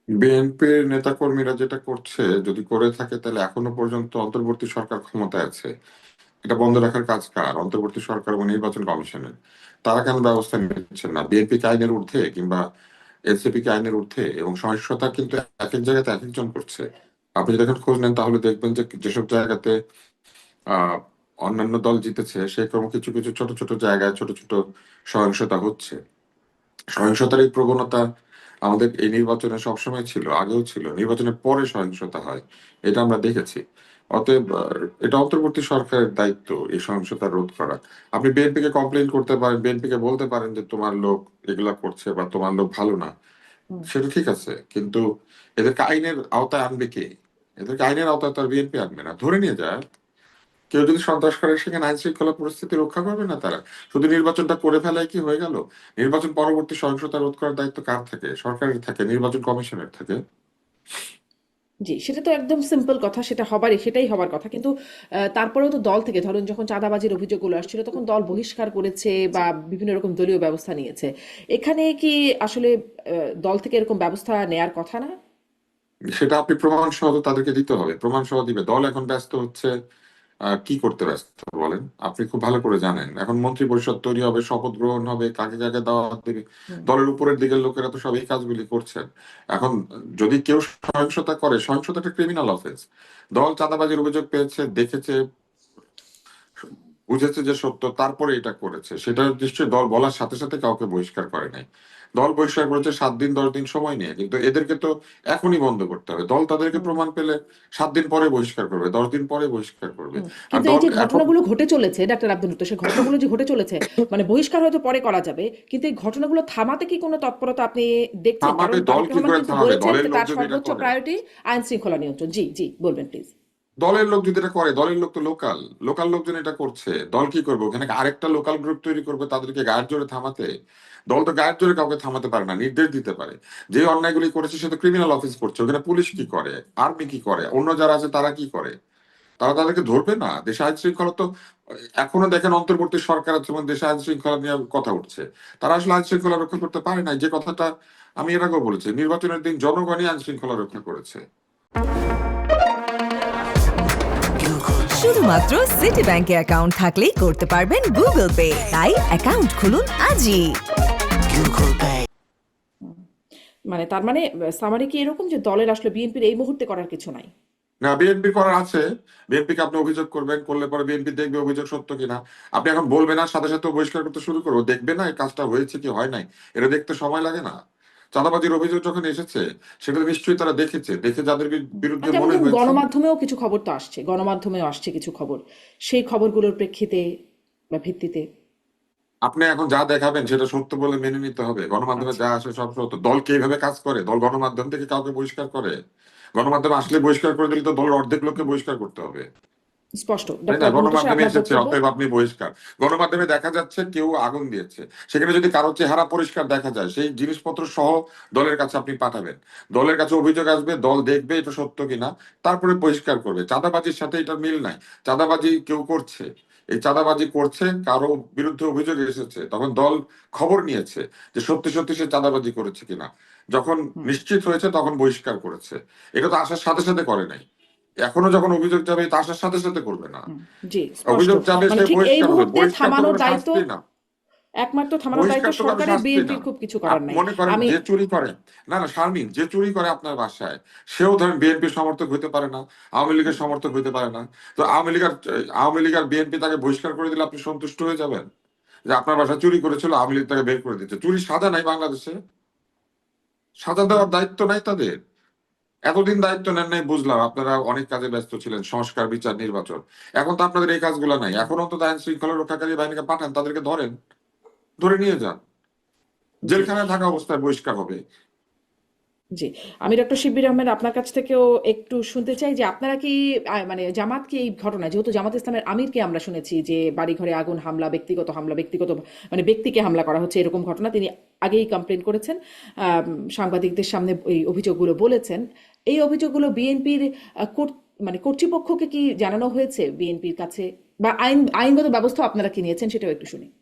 বিএনপির নেতাকর্মীরা যেটা করছে, যদি করে থাকে তাহলে এখনো পর্যন্ত অন্তর্বর্তী সরকার ক্ষমতায় আছে, এটা বন্ধ রাখার কাজ কার? অন্তর্বর্তী সরকার এবং নির্বাচন কমিশনের। তারা কেন ব্যবস্থা নিচ্ছেন না? বিএনপি কি আইনের ঊর্ধ্বে, কিংবা এনসিপি কি আইনের ঊর্ধ্বে? এবং সহিংসতা কিন্তু এক এক জায়গাতে এক একজন করছে। আপনি যদি এখন খোঁজ নেন তাহলে দেখবেন যে যেসব জায়গাতে আহ অন্যান্য দল জিতেছে, সেরকম কিছু কিছু ছোট ছোট জায়গায় ছোট ছোট সহিংসতা হচ্ছে। সহিংসতার এই প্রবণতা আমাদের এই নির্বাচনে সবসময় ছিল, আগেও ছিল, নির্বাচনের পরে সহিংসতা হয়, এটা আমরা দেখেছি। অতএব এটা অন্তর্বর্তী সরকারের দায়িত্ব এই সহিংসতা রোধ করা। আপনি বিএনপি কে কমপ্লেন করতে পারেন, বিএনপি কে বলতে পারেন যে তোমার লোক এগুলা করছে বা তোমার লোক ভালো না, হুম। সেটা ঠিক আছে, কিন্তু এদেরকে আইনের আওতায় আনবে কে? এদেরকে আইনের আওতায় তো আর বিএনপি আনবে না। ধরে নিয়ে যায় কেউ যদি সন্ত্রাস করে, সেখানে আইন শৃঙ্খলা পরিস্থিতি রক্ষা করবে না তারা? শুধু নির্বাচনটা করে ফেলায় কি হয়ে গেল? নির্বাচন পরবর্তী সহিংসতা রোধ করার দায়িত্ব কার থাকে? সরকারের থাকে, নির্বাচন কমিশনের থাকে। জি, সেটা তো একদম সিম্পল কথা, সেটাই হবার কথা, কিন্তু তারপরেও তো দল থেকে ধরুন যখন চাঁদাবাজির অভিযোগগুলো আসছিল তখন দল বহিষ্কার করেছে বা বিভিন্ন রকম দলীয় ব্যবস্থা নিয়েছে। এখানে কি আসলে দল থেকে এরকম ব্যবস্থা নেয়ার কথা না? সেটা আপনি প্রমাণ সহ তো তাদেরকে দিতে হবে, প্রমাণ সহ দিবে। দল এখন ব্যস্ত হচ্ছে কি করতে ব্যস্ত বলেন? আপনি খুব ভালো করে জানেন এখন মন্ত্রী পরিষদ তৈরি হবে, শপথ গ্রহণ হবে, কাকে কাকে দাওয়াত দেবে। হুম। দলের উপরের দিকের লোকেরা তো সব এই কাজগুলি করছেন। এখন যদি কেউ সহিংসতা করে, সহিংসতা একটা ক্রিমিনাল অফেন্স। দল চাঁদাবাজির অভিযোগ পেয়েছে, দেখেছে, বুঝেছে যে সত্য, তারপরে এটা করেছে, সেটা নিশ্চয়ই দল বলার সাথে সাথে কাউকে বহিষ্কার করে নাই। দল বহিষ্কার করেছে 7 দিন 10 দিন সময় নিয়ে, কিন্তু এদেরকে তো এখনই বন্ধ করতে হবে। দল তাদেরকে হুম। প্রমাণ পেলে 7 দিন পরে বহিষ্কার করবে, 10 দিন পরে বহিষ্কার করবে। হুম। আর কিন্তু এই দল যে এখন ঘটনাগুলো ঘটে চলেছে ডাক্তার আব্দুল তো সেই ঘটনাগুলো যে ঘটে চলেছে, মানে বহিষ্কার হয়তো পরে করা যাবে, কিন্তু এই ঘটনাগুলো থামাতে কি কোনো তৎপরতা আপনি দেখছেন? কারণ থামাবে? দল তারেক কি রহমান করে কিন্তু থামাবে? বলেছেন দলের যে লোক তার যদি এটা সর্বোচ্চ করে, প্রায়োরিটি আইন শৃঙ্খলা নিয়ন্ত্রণ। জি, জি, বলবেন প্লিজ। দলের লোক যদি এটা করে, দলের লোক তো লোকাল, লোকাল লোকজন এটা করছে, দল কি করবে? ওখানে আরেকটা লোকাল গ্রুপ তৈরি করবে তাদেরকে গায়ের জোরে থামাতে? দল তো গায়ের জোরে কাউকে থামাতে পারে না, নির্দেশ দিতে পারে। যে অন্যায়গুলি করেছে সে তো ক্রিমিনাল অফেন্স করছে, ওখানে পুলিশ কি করে, আর্মি কি করে, অন্য যারা আছে তারা কি করে? তারা তাদেরকে ধরবে না? দেশে আইন শৃঙ্খলা তো এখনো দেখেন অন্তর্বর্তী সরকার আছে এবং দেশে আইন শৃঙ্খলা নিয়ে কথা উঠছে। তারা আসলে আইন শৃঙ্খলা রক্ষা করতে পারে না, যে কথাটা আমি এর আগেও বলেছি। নির্বাচনের দিন জনগণই আইন শৃঙ্খলা রক্ষা করেছে। শুধুমাত্র সিটি ব্যাংকে অ্যাকাউন্ট থাকলেই করতে পারবেন গুগল পে, তাই অ্যাকাউন্ট খুলুন আজই। মানে তার মানে সামারি কি এরকম যে দলের আসলে বিএনপির এই মুহূর্তে করার কিছু নাই? না, বিএনপি করার আছে। বিএনপি কে আপনি অভিযোগ করবেন, করলে পরে বিএনপি দেখবে অভিযোগ সত্য কিনা। আপনি এখন বলবেন না, সাথে সাথে ও বহিষ্কার করতে শুরু করবো, দেখবে না এই কাজটা হয়েছে কি হয় নাই? এটা দেখতে সময় লাগে না? চাঁদাবাজির অভিযোগ যখন এসেছে, সেটা নিশ্চয়ই তারা দেখেছে, দেখে যাদের বিরুদ্ধে যেমন মনে ধরুন হয়েছে। গণমাধ্যমেও কিছু খবর তো আসছে, গণমাধ্যমেও আসছে কিছু খবর, সেই খবরগুলোর প্রেক্ষিতে বা ভিত্তিতে। আপনি এখন যা দেখাবেন সেটা সত্য বলে মেনে নিতে হবে। গণমাধ্যমে আচ্ছা, যা আসে সব সত্য। দল কি এইভাবে কাজ করে? দল গণমাধ্যম থেকে কাউকে বহিষ্কার করে? গণমাধ্যমে আসলে বহিষ্কার করে দিলে তো দলের অর্ধেক লোককে বহিষ্কার করতে হবে, স্পষ্ট তাই ডক্টর না? আব্দুল মোতাসের গণমাধ্যমে আপনার এসেছে বক্তব্য। অতএব আপনি বহিষ্কার। গণমাধ্যমে দেখা যাচ্ছে কেউ আগুন দিয়েছে, সেখানে যদি কারো চেহারা পরিষ্কার দেখা যায়, সেই জিনিসপত্র সহ দলের কাছে আপনি পাঠাবেন। দলের কাছে অভিযোগ আসবে, দল দেখবে এটা সত্য কিনা, তারপরে বহিষ্কার করবে। চাঁদাবাজির সাথে এটা মিল নাই। চাঁদাবাজি কেউ করছে, এই চাঁদাবাজি করছে, কারো বিরুদ্ধে অভিযোগ এসেছে, তখন দল খবর নিয়েছে যে সত্যি সত্যি সে চাঁদাবাজি করেছে কিনা। যখন হুম। নিশ্চিত হয়েছে তখন বহিষ্কার করেছে। এটা তো আসার সাথে সাথে করে নাই। এখনো যখন অভিযোগ যাবে, তা আসার সাথে সাথে করবে না। হুম। জি, স্পষ্ট। অভিযোগ যাবে, মানে সে ঠিক এই বহিষ্কার হবে। মুহূর্তে বহিষ্কার তো থামানোর কোনো দায়িত্ব, শাস্তি না। একমাত্র থামানোর দায়িত্ব বহিষ্কার তো কোনো সরকারের, শাস্তি না। বিএনপির খুব কিছু করার আপনি নাই। মনে করেন আমি যে চুরি করে, না না শারমিন, যে চুরি করে আপনার বাসায়, সেও ধরেন বিএনপির সমর্থক হইতে পারে না, আওয়ামী লীগের সমর্থক হইতে পারে না। তো আওয়ামী লীগ আর বিএনপি তাকে বহিষ্কার করে দিলে আপনি সন্তুষ্ট হয়ে যাবেন যে আপনার বাসায় চুরি করেছিল, আওয়ামী লীগ তাকে বের করে দিচ্ছে? চুরি সাজা নাই বাংলাদেশে? সাজা দেওয়ার দায়িত্ব নাই তাদের? এতদিন দায়িত্ব নেন নাই বুঝলাম, আপনারা অনেক কাজে ব্যস্ত ছিলেন, সংস্কার, বিচার, নির্বাচন। এখন তো আপনাদের এই কাজগুলো নাই। এখন অন্তত আইন শৃঙ্খলা রক্ষাকারী বাহিনীকে পাঠান, তাদেরকে ধরেন, ধরে নিয়ে যান, জি, জেলখানায় থাকা অবস্থায় বহিষ্কার হবে। জি। আমি ডক্টর শিব্বির আহমেদ আপনার কাছ থেকেও একটু শুনতে চাই যে আপনারা কি মানে জামাত কি এই ঘটনা, যেহেতু জামাত ইসলামের আমিরকে আমরা শুনেছি যে বাড়িঘরে আগুন, হামলা, ব্যক্তিগত হামলা, ব্যক্তিগত মানে ব্যক্তিকে হামলা করা হচ্ছে এরকম ঘটনা তিনি আগেই কমপ্লেন করেছেন, সাংবাদিকদের সামনে এই অভিযোগগুলো বলেছেন। এই অভিযোগগুলো বিএনপির মানে কর্তৃপক্ষকে কি জানানো হয়েছে বিএনপির কাছে, বা আইনগত ব্যবস্থা আপনারা কি নিয়েছেন সেটাও একটু শুনি।